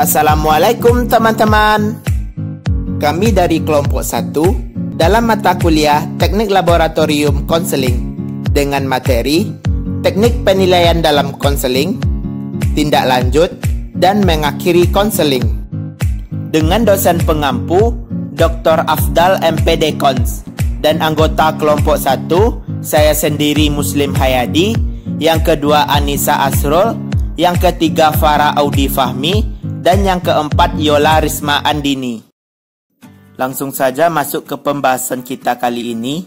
Assalamualaikum teman-teman. Kami dari kelompok 1 dalam mata kuliah Teknik Laboratorium Konseling dengan materi Teknik Penilaian dalam Konseling, Tindak Lanjut, dan Mengakhiri Konseling. Dengan dosen pengampu Dr. Afdal MPD Kons dan anggota kelompok 1 saya sendiri Muslim Hayadi, yang kedua Anissa Asrul, yang ketiga Farah Audi Fahmi, dan yang keempat Yola Risma Andini. Langsung saja masuk ke pembahasan kita kali ini,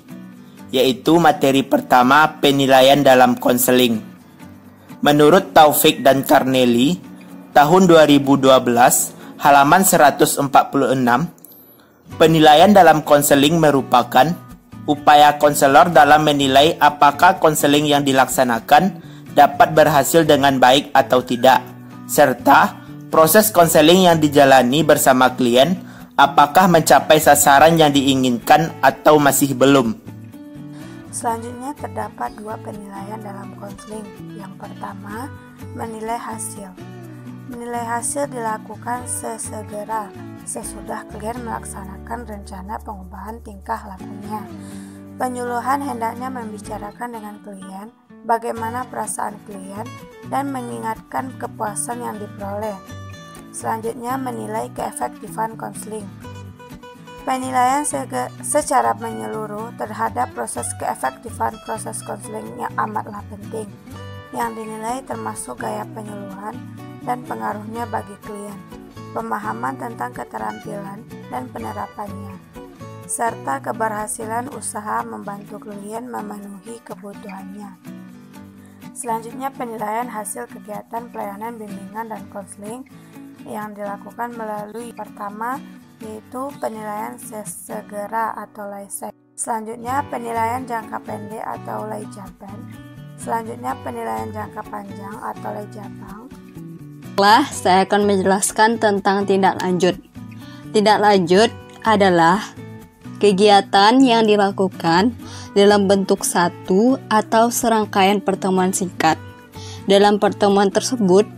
yaitu materi pertama penilaian dalam konseling. Menurut Taufik dan Karneli, tahun 2012, halaman 146, penilaian dalam konseling merupakan upaya konselor dalam menilai apakah konseling yang dilaksanakan dapat berhasil dengan baik atau tidak, serta proses konseling yang dijalani bersama klien apakah mencapai sasaran yang diinginkan atau masih belum. Selanjutnya terdapat dua penilaian dalam konseling. Yang pertama, menilai hasil. Menilai hasil dilakukan sesegera sesudah klien melaksanakan rencana pengubahan tingkah lakunya. Penyuluhan hendaknya membicarakan dengan klien bagaimana perasaan klien dan mengingatkan kepuasan yang diperoleh. Selanjutnya, menilai keefektifan konseling. Penilaian secara menyeluruh terhadap proses keefektifan proses konseling yang amatlah penting. Yang dinilai termasuk gaya penyuluhan dan pengaruhnya bagi klien, pemahaman tentang keterampilan dan penerapannya, serta keberhasilan usaha membantu klien memenuhi kebutuhannya. Selanjutnya, penilaian hasil kegiatan pelayanan bimbingan dan konseling yang dilakukan melalui pertama, yaitu penilaian sesegera atau LAISEK. Selanjutnya, penilaian jangka pendek atau LAIJAPEN. Selanjutnya, penilaian jangka panjang atau LAIJAPANG. Setelah saya akan menjelaskan tentang tindak lanjut. Tindak lanjut adalah kegiatan yang dilakukan dalam bentuk satu atau serangkaian pertemuan singkat. Dalam pertemuan tersebut,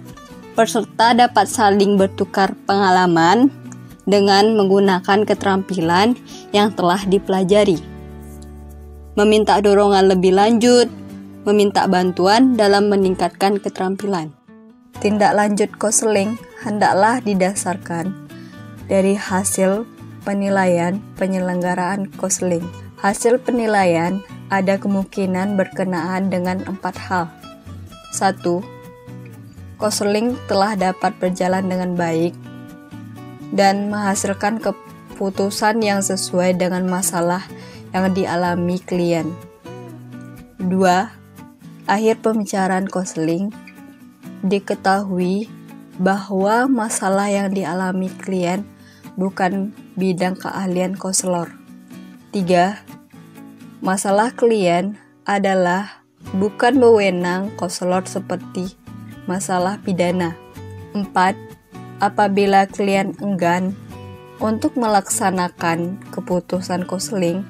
peserta dapat saling bertukar pengalaman dengan menggunakan keterampilan yang telah dipelajari, meminta dorongan lebih lanjut, meminta bantuan dalam meningkatkan keterampilan. Tindak lanjut konseling hendaklah didasarkan dari hasil penilaian penyelenggaraan konseling. Hasil penilaian ada kemungkinan berkenaan dengan 4 hal. 1. Konseling telah dapat berjalan dengan baik dan menghasilkan keputusan yang sesuai dengan masalah yang dialami klien. 2. Akhir pembicaraan konseling diketahui bahwa masalah yang dialami klien bukan bidang keahlian konselor. 3. Masalah klien adalah bukan wewenang konselor seperti masalah pidana. 4. Apabila klien enggan untuk melaksanakan keputusan konseling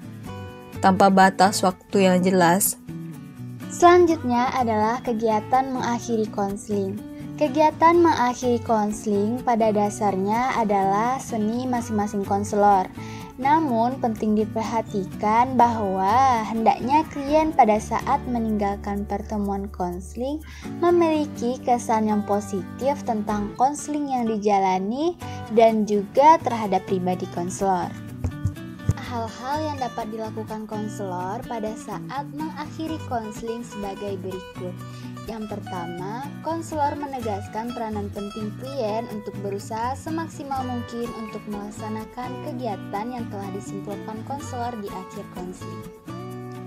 tanpa batas waktu yang jelas. Selanjutnya adalah kegiatan mengakhiri konseling. Kegiatan mengakhiri konseling pada dasarnya adalah seni masing-masing konselor. Namun penting diperhatikan bahwa hendaknya klien pada saat meninggalkan pertemuan konseling memiliki kesan yang positif tentang konseling yang dijalani dan juga terhadap pribadi konselor. Hal-hal yang dapat dilakukan konselor pada saat mengakhiri konseling sebagai berikut. Yang pertama, konselor menegaskan peranan penting klien untuk berusaha semaksimal mungkin untuk melaksanakan kegiatan yang telah disimpulkan konselor di akhir konseling.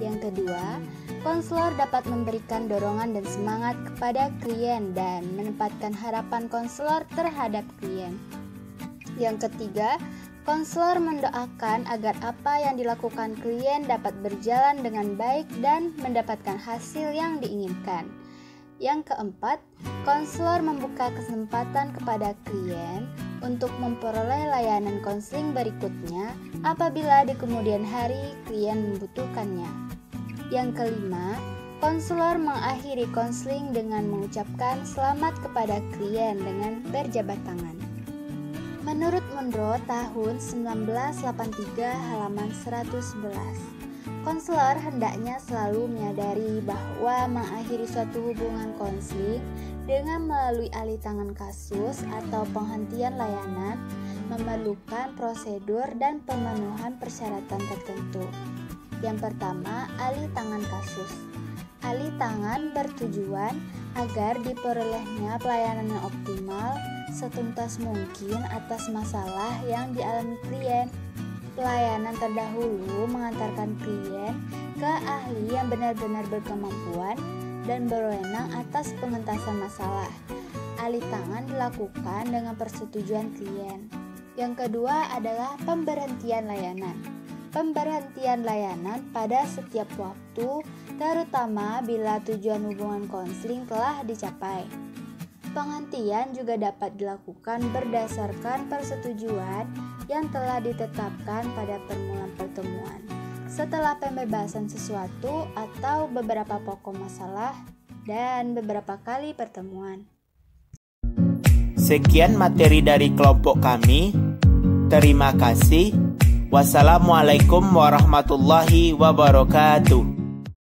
Yang kedua, konselor dapat memberikan dorongan dan semangat kepada klien dan menempatkan harapan konselor terhadap klien. Yang ketiga, konselor mendoakan agar apa yang dilakukan klien dapat berjalan dengan baik dan mendapatkan hasil yang diinginkan. Yang keempat, konselor membuka kesempatan kepada klien untuk memperoleh layanan konseling berikutnya apabila di kemudian hari klien membutuhkannya. Yang kelima, konselor mengakhiri konseling dengan mengucapkan selamat kepada klien dengan berjabat tangan. Menurut Munro tahun 1983 halaman 111, konselor hendaknya selalu menyadari bahwa mengakhiri suatu hubungan konseling dengan melalui alih tangan kasus atau penghentian layanan memerlukan prosedur dan pemenuhan persyaratan tertentu. Yang pertama, alih tangan kasus. Alih tangan bertujuan agar diperolehnya pelayanan yang optimal setuntas mungkin atas masalah yang dialami klien. Pelayanan terdahulu mengantarkan klien ke ahli yang benar-benar berkemampuan dan berwenang atas pengentasan masalah. Alih tangan dilakukan dengan persetujuan klien. Yang kedua adalah pemberhentian layanan. Pemberhentian layanan pada setiap waktu, terutama bila tujuan hubungan konseling telah dicapai. Penghentian juga dapat dilakukan berdasarkan persetujuan yang telah ditetapkan pada permulaan pertemuan, setelah pembebasan sesuatu atau beberapa pokok masalah, dan beberapa kali pertemuan. Sekian materi dari kelompok kami. Terima kasih. Wassalamualaikum warahmatullahi wabarakatuh.